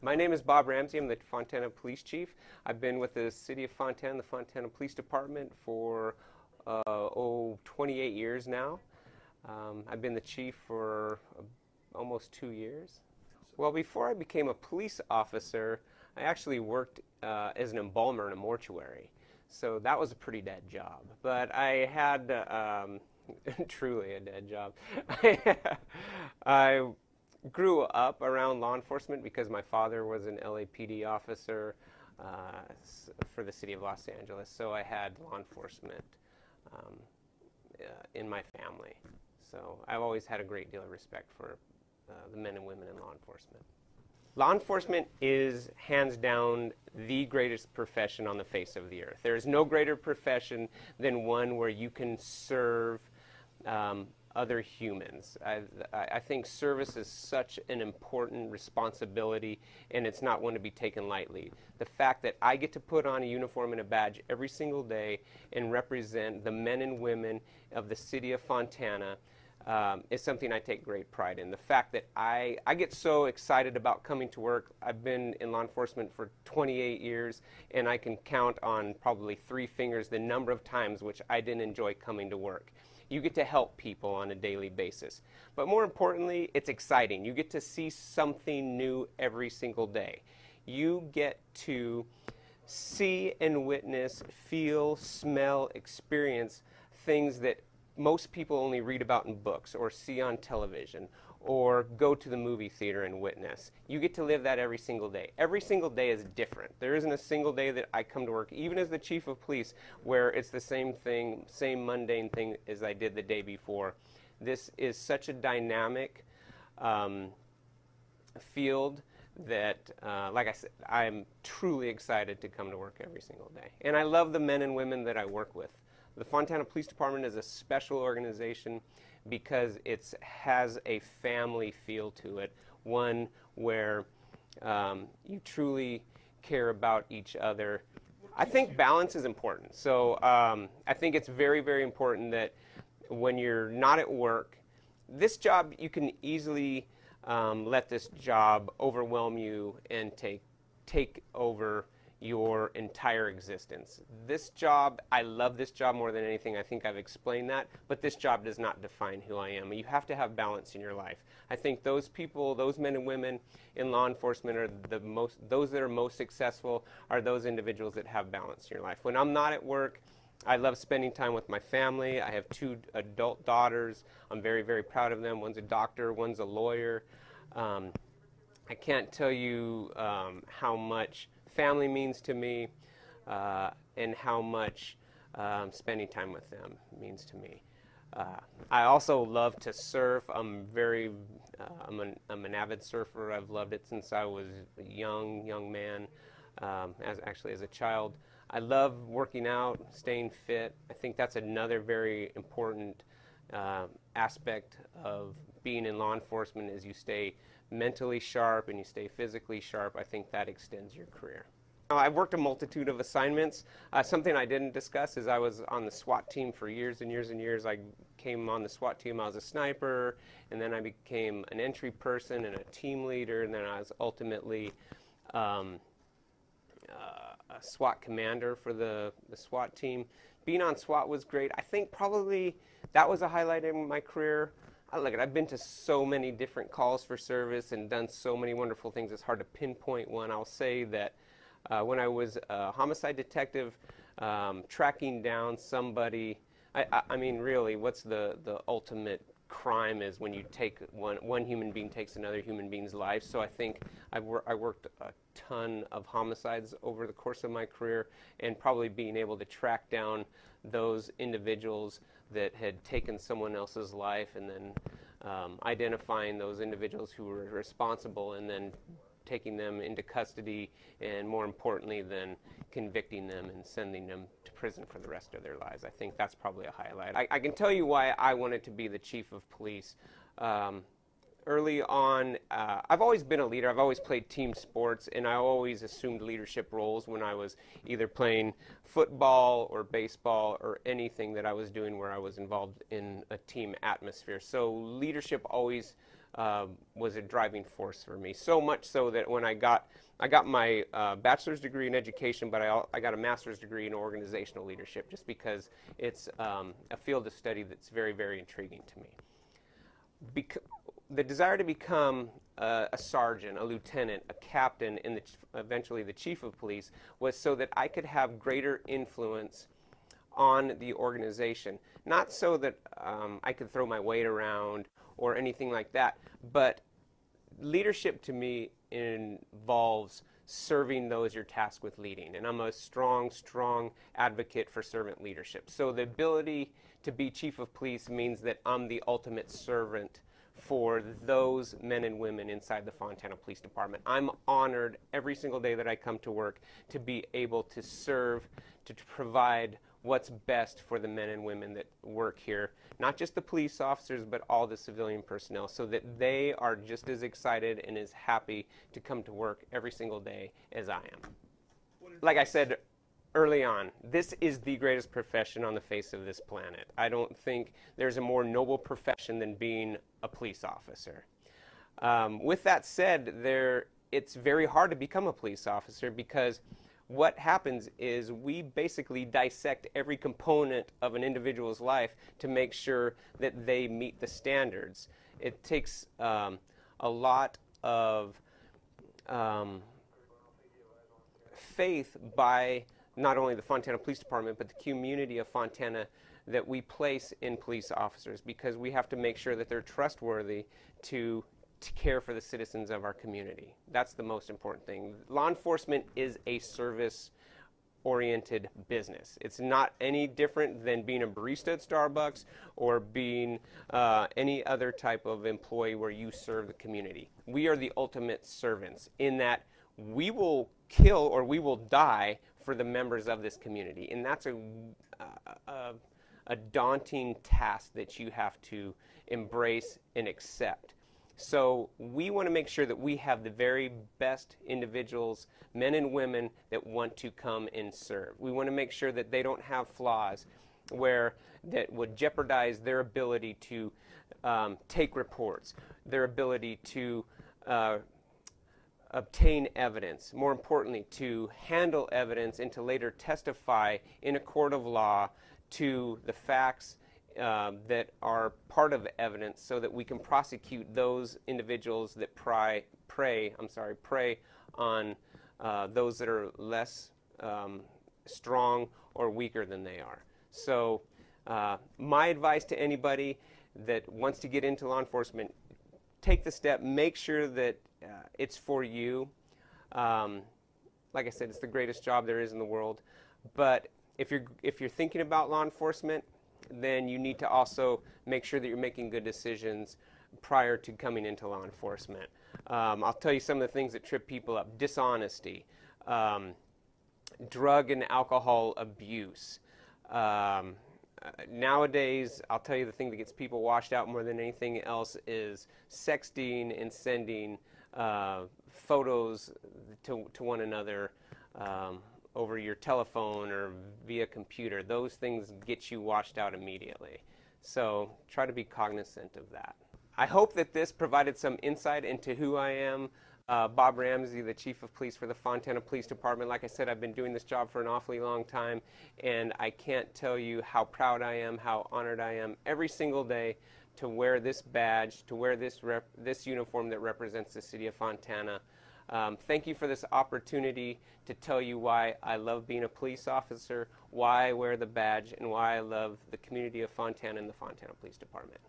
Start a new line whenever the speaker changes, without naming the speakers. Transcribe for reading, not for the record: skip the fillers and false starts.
My name is Bob Ramsey. I'm the Fontana Police Chief. I've been with the City of Fontana, the Fontana Police Department for 28 years now. I've been the chief for almost 2 years. Well, before I became a police officer, I actually worked as an embalmer in a mortuary. So that was a pretty dead job. But I had, truly a dead job. I grew up around law enforcement because my father was an LAPD officer for the city of Los Angeles. So I had law enforcement in my family. So I've always had a great deal of respect for the men and women in law enforcement. Law enforcement is, hands down, the greatest profession on the face of the earth. There is no greater profession than one where you can serve other humans. I think service is such an important responsibility, and it's not one to be taken lightly. The fact that I get to put on a uniform and a badge every single day and represent the men and women of the city of Fontana is something I take great pride in. The fact that I get so excited about coming to work. I've been in law enforcement for 28 years, and I can count on probably 3 fingers the number of times which I didn't enjoy coming to work. You get to help people on a daily basis. But more importantly, it's exciting. You get to see something new every single day. You get to see and witness, feel, smell, experience things that most people only read about in books or see on television or go to the movie theater and witness. You get to live that every single day. Every single day is different. There isn't a single day that I come to work, even as the chief of police, where it's the same thing, same mundane thing as I did the day before. This is such a dynamic field that, like I said, I'm truly excited to come to work every single day. And I love the men and women that I work with. The Fontana Police Department is a special organization because it has a family feel to it, one where you truly care about each other. I think balance is important. So I think it's very, very important that when you're not at work, this job, you can easily let this job overwhelm you and take over your entire existence. This job, I love this job more than anything. I think I've explained that, but this job does not define who I am. You have to have balance in your life. I think those people, those men and women in law enforcement are those that are most successful are those individuals that have balance in your life. When I'm not at work, I love spending time with my family. I have 2 adult daughters. I'm very, very proud of them. One's a doctor, one's a lawyer. I can't tell you how much family means to me and how much spending time with them means to me. I also love to surf. I'm an avid surfer. I've loved it since I was a young man, actually as a child. I love working out, staying fit. I think that's another very important aspect of being in law enforcement is you stay mentally sharp and you stay physically sharp. I think that extends your career. I've worked a multitude of assignments. Something I didn't discuss is I was on the SWAT team for years and years and years. I came on the SWAT team, I was a sniper, and then I became an entry person and a team leader, and then I was ultimately a SWAT commander for the SWAT team. Being on SWAT was great. I think probably that was a highlight in my career. I've been to so many different calls for service and done so many wonderful things. It's hard to pinpoint one. I'll say that when I was a homicide detective, tracking down somebody, I mean, really, what's the ultimate crime is when you take one human being takes another human being's life. So I think I worked a ton of homicides over the course of my career, and probably being able to track down those individuals that had taken someone else's life, and then identifying those individuals who were responsible, and then taking them into custody, and more importantly, then convicting them and sending them to prison for the rest of their lives. I think that's probably a highlight. I can tell you why I wanted to be the chief of police. Early on, I've always been a leader. I've always played team sports, and I always assumed leadership roles when I was either playing football or baseball or anything that I was doing where I was involved in a team atmosphere. So leadership always was a driving force for me. So much so that when I got my bachelor's degree in education, but I got a master's degree in organizational leadership, just because it's a field of study that's very, very intriguing to me. The desire to become a sergeant, a lieutenant, a captain, and eventually the chief of police was so that I could have greater influence on the organization. Not so that I could throw my weight around or anything like that, but leadership to me involves serving those you're tasked with leading, and I'm a strong advocate for servant leadership. So the ability to be chief of police means that I'm the ultimate servant for those men and women inside the Fontana Police Department. I'm honored every single day that I come to work to be able to serve, to provide what's best for the men and women that work here, not just the police officers, but all the civilian personnel, so that they are just as excited and as happy to come to work every single day as I am. Like I said early on, this is the greatest profession on the face of this planet. I don't think there's a more noble profession than being a police officer. With that said, it's very hard to become a police officer, because what happens is we basically dissect every component of an individual's life to make sure that they meet the standards. It takes a lot of faith by not only the Fontana Police Department, but the community of Fontana that we place in police officers, because we have to make sure that they're trustworthy to care for the citizens of our community. That's the most important thing. Law enforcement is a service-oriented business. It's not any different than being a barista at Starbucks or being any other type of employee where you serve the community. We are the ultimate servants in that we will kill or we will die for the members of this community. And that's a daunting task that you have to embrace and accept. So we want to make sure that we have the very best individuals, men and women, that want to come and serve. We want to make sure that they don't have flaws that would jeopardize their ability to take reports, their ability to obtain evidence, more importantly, to handle evidence and to later testify in a court of law to the facts that are part of the evidence, so that we can prosecute those individuals that prey on those that are less strong or weaker than they are. So my advice to anybody that wants to get into law enforcement, take the step, make sure that it's for you. Like I said, it's the greatest job there is in the world. But if you're thinking about law enforcement, then you need to also make sure that you're making good decisions prior to coming into law enforcement. I'll tell you some of the things that trip people up: dishonesty, drug and alcohol abuse. Nowadays, I'll tell you the thing that gets people washed out more than anything else is sexting and sending photos to one another over your telephone or via computer. Those things get you washed out immediately. So try to be cognizant of that. I hope that this provided some insight into who I am. Bob Ramsey, the Chief of Police for the Fontana Police Department. Like I said, I've been doing this job for an awfully long time, and I can't tell you how proud I am, how honored I am every single day to wear this badge, to wear this uniform that represents the city of Fontana. Thank you for this opportunity to tell you why I love being a police officer, why I wear the badge, and why I love the community of Fontana and the Fontana Police Department.